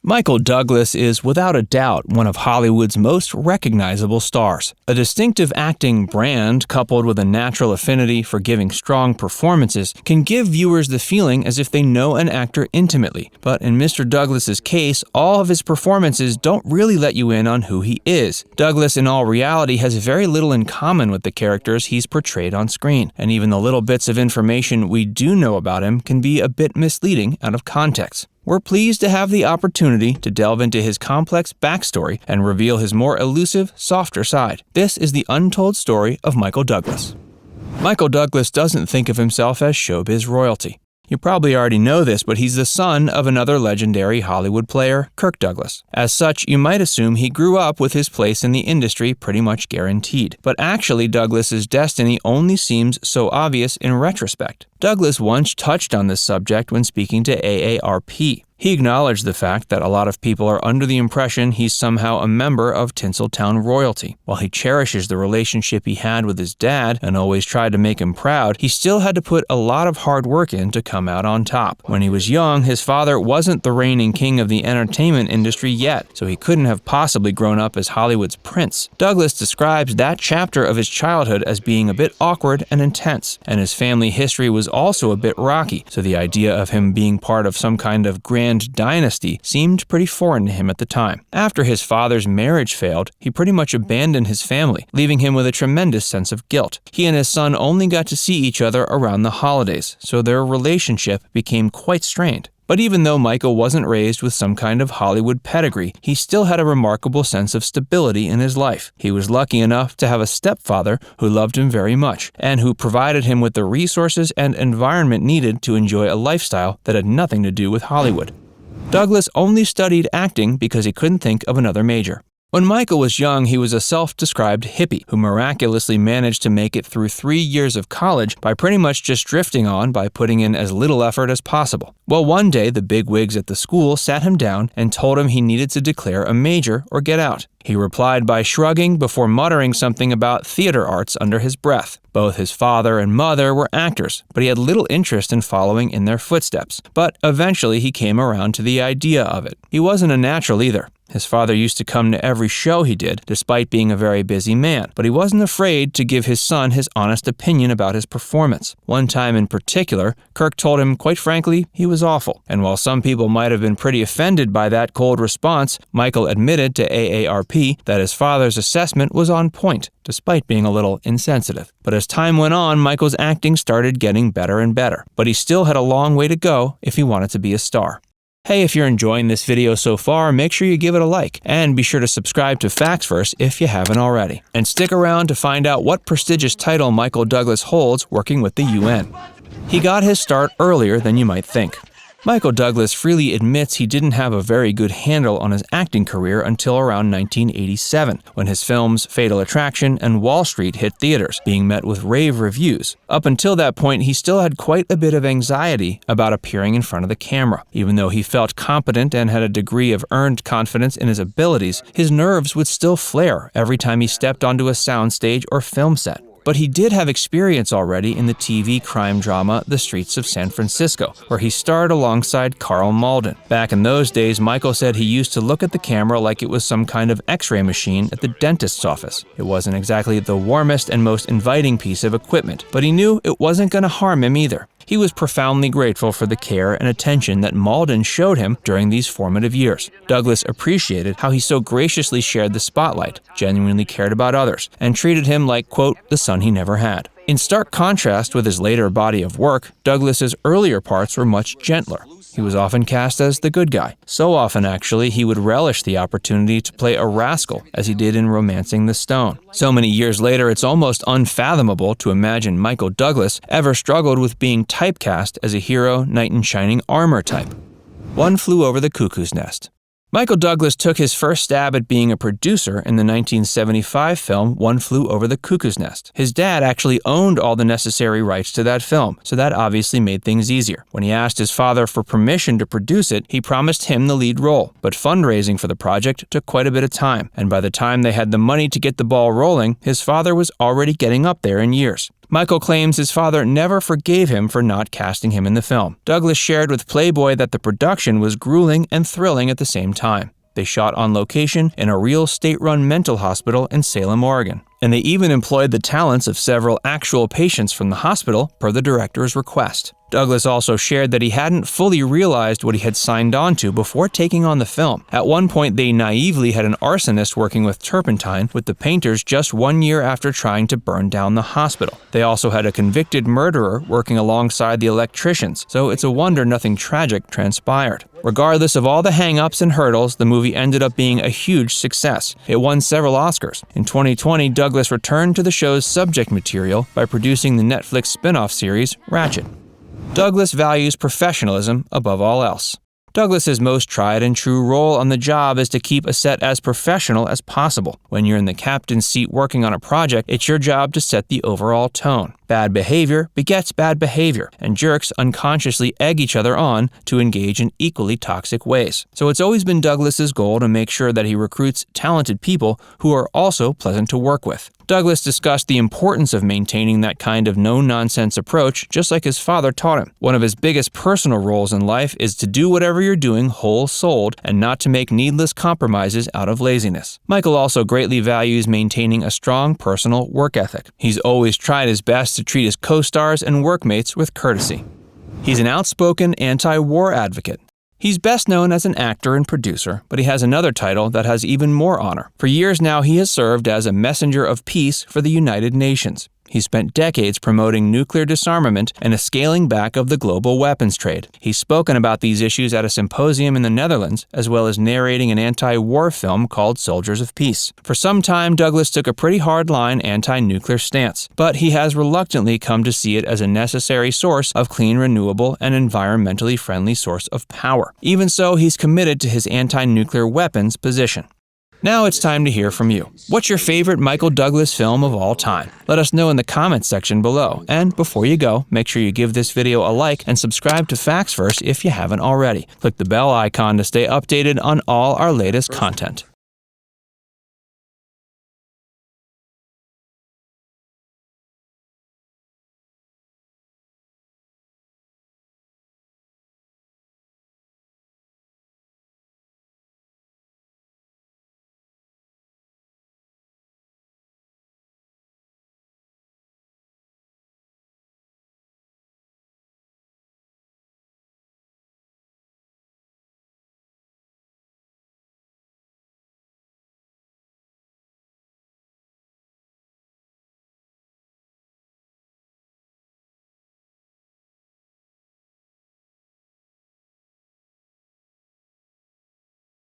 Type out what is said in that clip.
Michael Douglas is without a doubt one of Hollywood's most recognizable stars. A distinctive acting brand coupled with a natural affinity for giving strong performances can give viewers the feeling as if they know an actor intimately. But in Mr. Douglas's case, all of his performances don't really let you in on who he is. Douglas in all reality has very little in common with the characters he's portrayed on screen, and even the little bits of information we do know about him can be a bit misleading out of context. We're pleased to have the opportunity to delve into his complex backstory and reveal his more elusive, softer side. This is the untold story of Michael Douglas. Michael Douglas doesn't think of himself as showbiz royalty. You probably already know this, but he's the son of another legendary Hollywood player, Kirk Douglas. As such, you might assume he grew up with his place in the industry pretty much guaranteed. But actually, Douglas's destiny only seems so obvious in retrospect. Douglas once touched on this subject when speaking to AARP. He acknowledged the fact that a lot of people are under the impression he's somehow a member of Tinseltown royalty. While he cherishes the relationship he had with his dad and always tried to make him proud, he still had to put a lot of hard work in to come out on top. When he was young, his father wasn't the reigning king of the entertainment industry yet, so he couldn't have possibly grown up as Hollywood's prince. Douglas describes that chapter of his childhood as being a bit awkward and intense, and his family history was also a bit rocky, so the idea of him being part of some kind of grand dynasty seemed pretty foreign to him at the time. After his father's marriage failed, he pretty much abandoned his family, leaving him with a tremendous sense of guilt. He and his son only got to see each other around the holidays, so their relationship became quite strained. But even though Michael wasn't raised with some kind of Hollywood pedigree, he still had a remarkable sense of stability in his life. He was lucky enough to have a stepfather who loved him very much, and who provided him with the resources and environment needed to enjoy a lifestyle that had nothing to do with Hollywood. Douglas only studied acting because he couldn't think of another major. When Michael was young, he was a self-described hippie who miraculously managed to make it through 3 years of college by pretty much just drifting on by putting in as little effort as possible. Well, one day, the bigwigs at the school sat him down and told him he needed to declare a major or get out. He replied by shrugging before muttering something about theater arts under his breath. Both his father and mother were actors, but he had little interest in following in their footsteps. But eventually he came around to the idea of it. He wasn't a natural either. His father used to come to every show he did, despite being a very busy man, but he wasn't afraid to give his son his honest opinion about his performance. One time in particular, Kirk told him, quite frankly, he was awful. And while some people might have been pretty offended by that cold response, Michael admitted to AARP that his father's assessment was on point, despite being a little insensitive. But as time went on, Michael's acting started getting better and better, but he still had a long way to go if he wanted to be a star. Hey, if you're enjoying this video so far, make sure you give it a like, and be sure to subscribe to Factsverse if you haven't already. And stick around to find out what prestigious title Michael Douglas holds working with the UN. He got his start earlier than you might think. Michael Douglas freely admits he didn't have a very good handle on his acting career until around 1987, when his films Fatal Attraction and Wall Street hit theaters, being met with rave reviews. Up until that point, he still had quite a bit of anxiety about appearing in front of the camera. Even though he felt competent and had a degree of earned confidence in his abilities, his nerves would still flare every time he stepped onto a soundstage or film set. But he did have experience already in the TV crime drama The Streets of San Francisco, where he starred alongside Carl Malden. Back in those days, Michael said he used to look at the camera like it was some kind of x-ray machine at the dentist's office. It wasn't exactly the warmest and most inviting piece of equipment, but he knew it wasn't going to harm him either. He was profoundly grateful for the care and attention that Malden showed him during these formative years. Douglas appreciated how he so graciously shared the spotlight, genuinely cared about others, and treated him like, quote, the son he never had. In stark contrast with his later body of work, Douglas's earlier parts were much gentler. He was often cast as the good guy. So often, actually, he would relish the opportunity to play a rascal, as he did in Romancing the Stone. So many years later, it's almost unfathomable to imagine Michael Douglas ever struggled with being typecast as a hero, knight in shining armor type. One Flew Over the Cuckoo's Nest. Michael Douglas took his first stab at being a producer in the 1975 film One Flew Over the Cuckoo's Nest. His dad actually owned all the necessary rights to that film, so that obviously made things easier. When he asked his father for permission to produce it, he promised him the lead role. But fundraising for the project took quite a bit of time, and by the time they had the money to get the ball rolling, his father was already getting up there in years. Michael claims his father never forgave him for not casting him in the film. Douglas shared with Playboy that the production was grueling and thrilling at the same time. They shot on location in a real state-run mental hospital in Salem, Oregon. And they even employed the talents of several actual patients from the hospital per the director's request. Douglas also shared that he hadn't fully realized what he had signed on to before taking on the film. At one point, they naively had an arsonist working with turpentine with the painters just 1 year after trying to burn down the hospital. They also had a convicted murderer working alongside the electricians, so it's a wonder nothing tragic transpired. Regardless of all the hang-ups and hurdles, the movie ended up being a huge success. It won several Oscars. In 2020, Douglas returned to the show's subject material by producing the Netflix spin-off series Ratchet. Douglas values professionalism above all else. Douglas's most tried and true role on the job is to keep a set as professional as possible. When you're in the captain's seat working on a project, it's your job to set the overall tone. Bad behavior begets bad behavior, and jerks unconsciously egg each other on to engage in equally toxic ways. So it's always been Douglas's goal to make sure that he recruits talented people who are also pleasant to work with. Douglas discussed the importance of maintaining that kind of no-nonsense approach, just like his father taught him. One of his biggest personal roles in life is to do whatever you're doing whole-souled and not to make needless compromises out of laziness. Michael also greatly values maintaining a strong personal work ethic. He's always tried his best to treat his co-stars and workmates with courtesy. He's an outspoken anti-war advocate. He's best known as an actor and producer, but he has another title that has even more honor. For years now, he has served as a messenger of peace for the United Nations. He spent decades promoting nuclear disarmament and a scaling back of the global weapons trade. He's spoken about these issues at a symposium in the Netherlands, as well as narrating an anti-war film called Soldiers of Peace. For some time, Douglas took a pretty hard-line anti-nuclear stance, but he has reluctantly come to see it as a necessary source of clean, renewable, and environmentally friendly source of power. Even so, he's committed to his anti-nuclear weapons position. Now it's time to hear from you. What's your favorite Michael Douglas film of all time? Let us know in the comments section below. And before you go, make sure you give this video a like and subscribe to Facts First if you haven't already. Click the bell icon to stay updated on all our latest content.